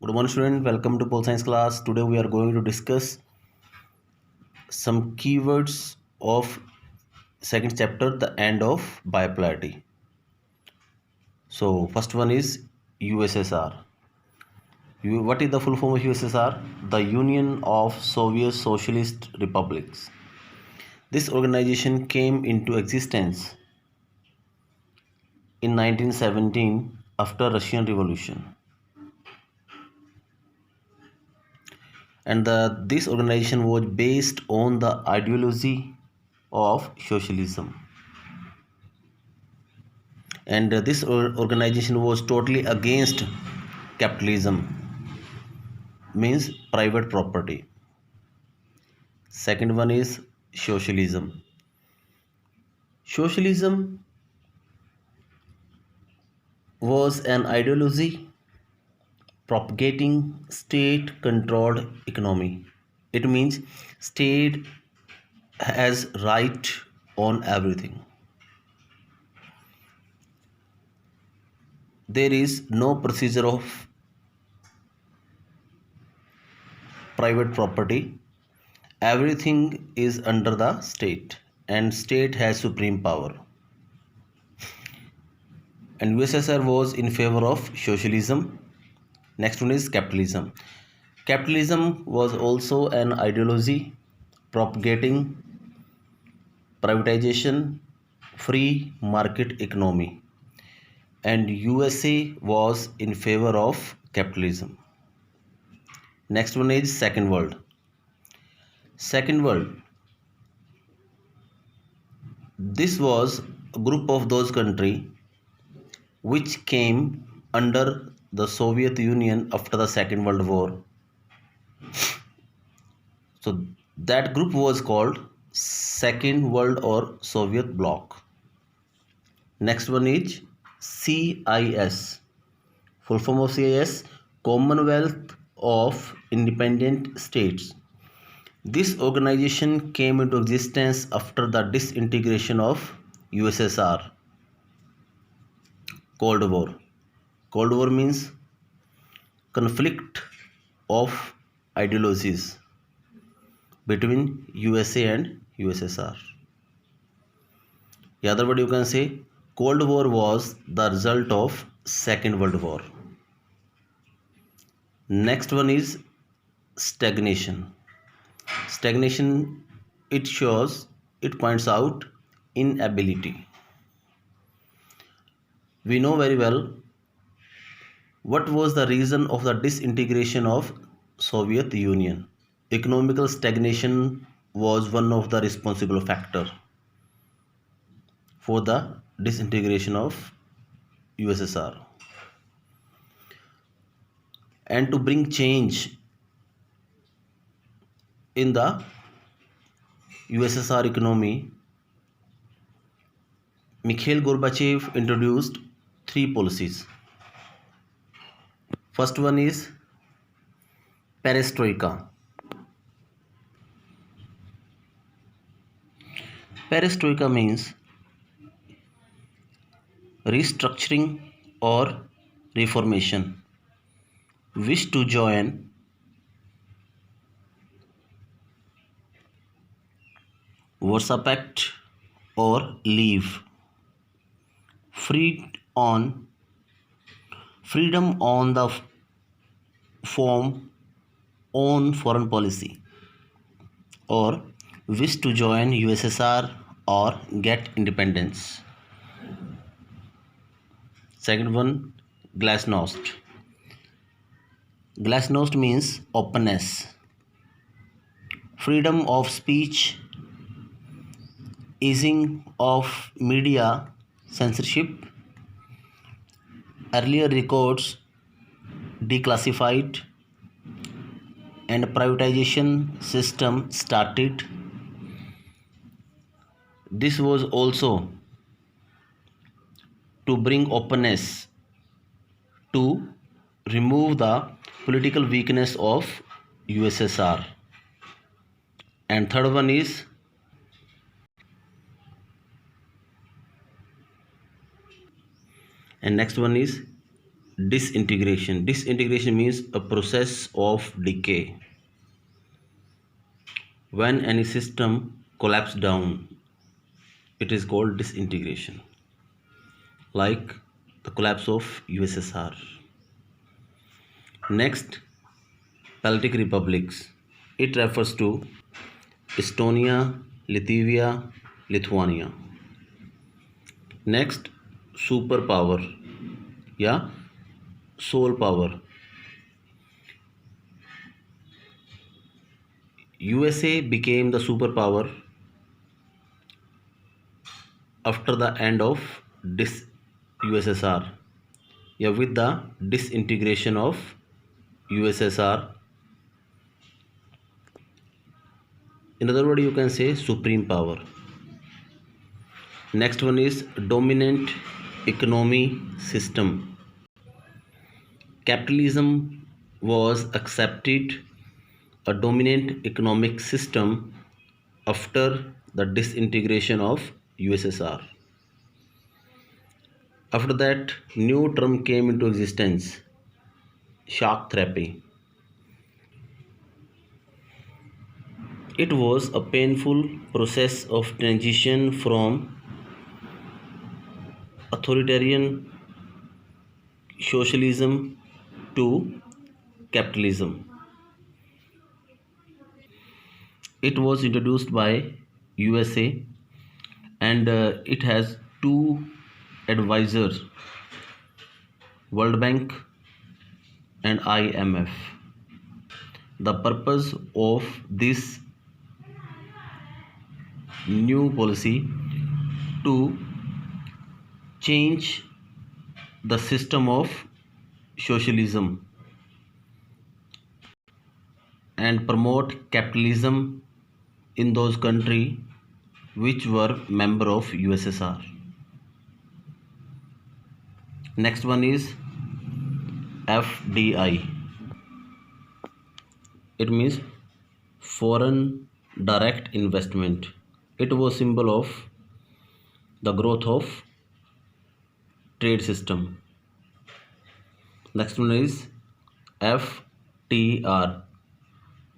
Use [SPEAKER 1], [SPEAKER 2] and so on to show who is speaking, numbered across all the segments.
[SPEAKER 1] Good morning, student. Welcome to Pole Science class. Today we are going to discuss some keywords of second chapter, the end of bipolarity. So first one is USSR. What is the full form of USSR? The Union of Soviet Socialist Republics. This organization came into existence in 1917 after Russian Revolution, and this organization was based on the ideology of socialism, and this organization was totally against capitalism, means private property. Second one is socialism. Socialism was an ideology propagating state controlled economy. It means state has right on everything. There is no procedure of private property. Everything is under the state, and state has supreme power. And USSR was in favor of socialism. Next one is capitalism. Capitalism was also an ideology propagating privatization, free market economy, and USA was in favor of capitalism. Next one is Second World. Second World. This was a group of those countries which came under the Soviet Union after the Second World War. So that group was called Second World or Soviet Bloc. Next one is CIS. Full form of CIS, Commonwealth of Independent States. This organization came into existence after the disintegration of USSR. Cold War. Cold War means conflict of ideologies between USA and USSR. The other word you can say, Cold War was the result of Second World War. Next one is stagnation. Stagnation, it points out inability. We know very well what was the reason of the disintegration of Soviet Union. Economical stagnation was one of the responsible factor for the disintegration of USSR. And to bring change in the USSR economy, Mikhail Gorbachev introduced three policies. First one is perestroika. Perestroika means restructuring or reformation. Wish to join Warsaw Pact or leave. Freed on freedom on the form own foreign policy, or wish to join USSR or get independence. Second one, glasnost. Glasnost means openness, freedom of speech, easing of media censorship, earlier records declassified, and privatization system started. This was also to bring openness, to remove the political weakness of USSR. And third one is next one is Disintegration. Disintegration means a process of decay. When any system collapses down, it is called disintegration. Like the collapse of USSR. Next, Baltic republics. It refers to Estonia, Latvia, Lithuania. Next, superpower या soul power. USA became the superpower after the end of USSR. Yeah, with the disintegration of USSR. In other words, you can say supreme power. Next one is dominant economy system. Capitalism was accepted a dominant economic system after the disintegration of USSR. After that, new term came into existence, shock therapy. It was a painful process of transition from authoritarian socialism to capitalism. It was introduced by USA and it has two advisors, World Bank and IMF. The purpose of this new policy to change the system of socialism and promote capitalism in those countries which were member of USSR. Next one is FDI. It means foreign direct investment. It was symbol of the growth of trade system. Next one is FTR,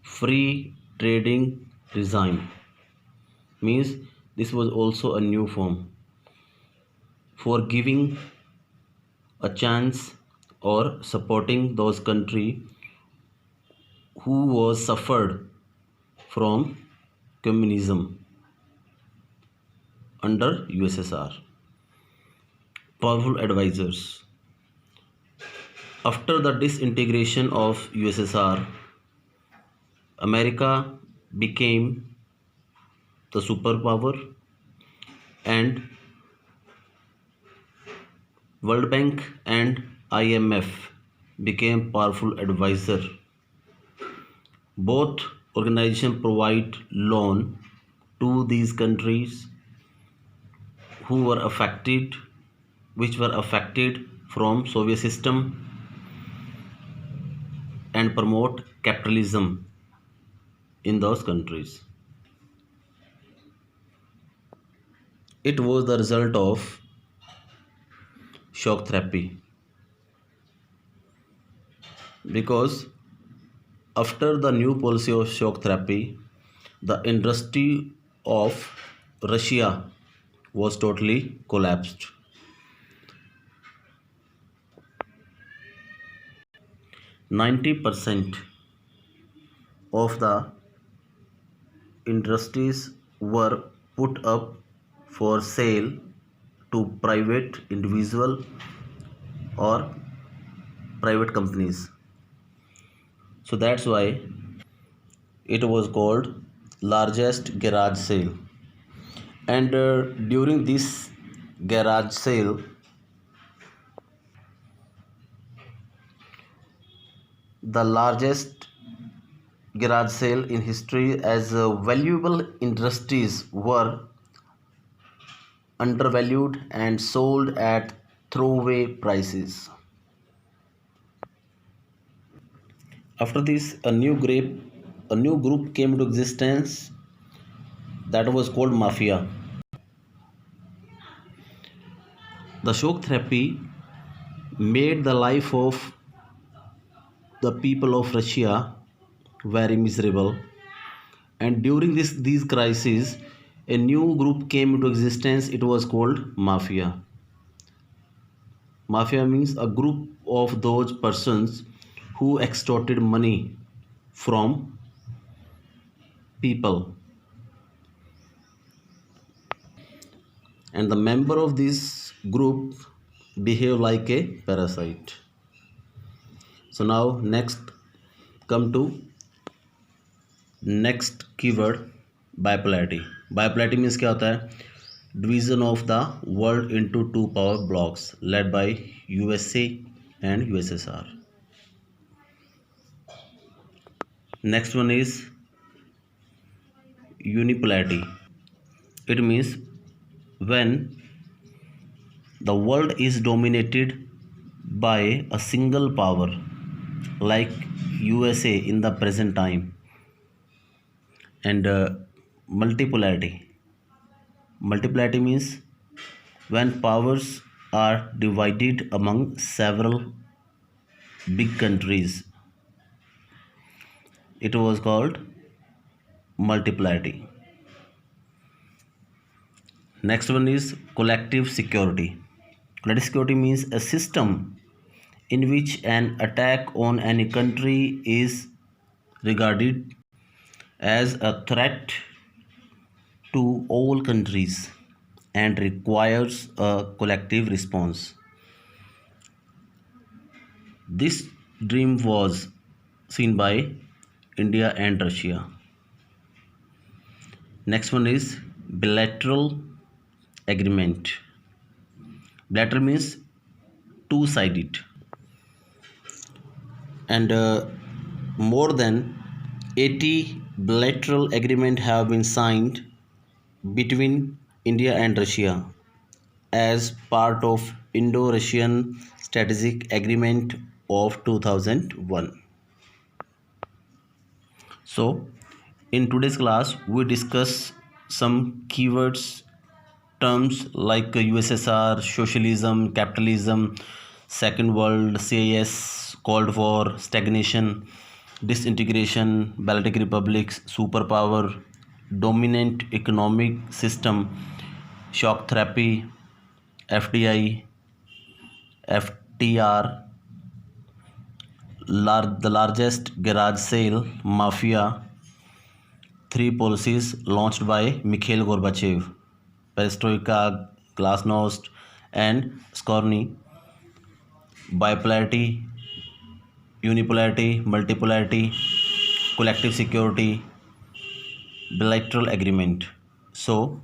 [SPEAKER 1] free trading regime. Means this was also a new form for giving a chance or supporting those countries who was suffered from communism under USSR. Powerful advisors. After the disintegration of USSR, America became the superpower and World Bank and IMF became powerful advisor. Both organizations provide loan to these countries who were affected, which were affected from Soviet system and promote capitalism in those countries. It was the result of shock therapy because after the new policy of shock therapy, the industry of Russia was totally collapsed. 90% of the industries were put up for sale to private individual or private companies. So that's why it was called largest garage sale. And during this garage sale, the largest garage sale in history, as valuable industries were undervalued and sold at throwaway prices. After this, a new group came into existence that was called mafia. The shock therapy made the life of the people of Russia very miserable. And during these crises, a new group came into existence. It was called mafia. Mafia means a group of those persons who extorted money from people, and the member of this group behave like a parasite. So now next, come to next keyword, bipolarity. Bipolarity means क्या होता है? Division of the world into two power blocks led by USA and USSR. Next one is unipolarity. It means when the world is dominated by a single power like USA in the present time. And multipolarity. Multipolarity means when powers are divided among several big countries. It was called multipolarity. Next one is collective security. Collective security means a system in which an attack on any country is regarded as a threat to all countries and requires a collective response. This dream was seen by India and Russia. Next one is bilateral agreement. Bilateral means two-sided, and more than 80 bilateral agreements have been signed between India and Russia as part of Indo-Russian Strategic Agreement of 2001. So, in today's class, we discuss some keywords, terms like USSR, socialism, capitalism, Second World, CIS, Cold War, stagnation, disintegration, Baltic republics, superpower, dominant economic system, shock therapy, FDI, FTR, the largest garage sale, mafia, three policies launched by Mikhail Gorbachev, perestroika, glasnost, and Skorny, bipolarity, unipolarity, multipolarity, collective security, bilateral agreement. So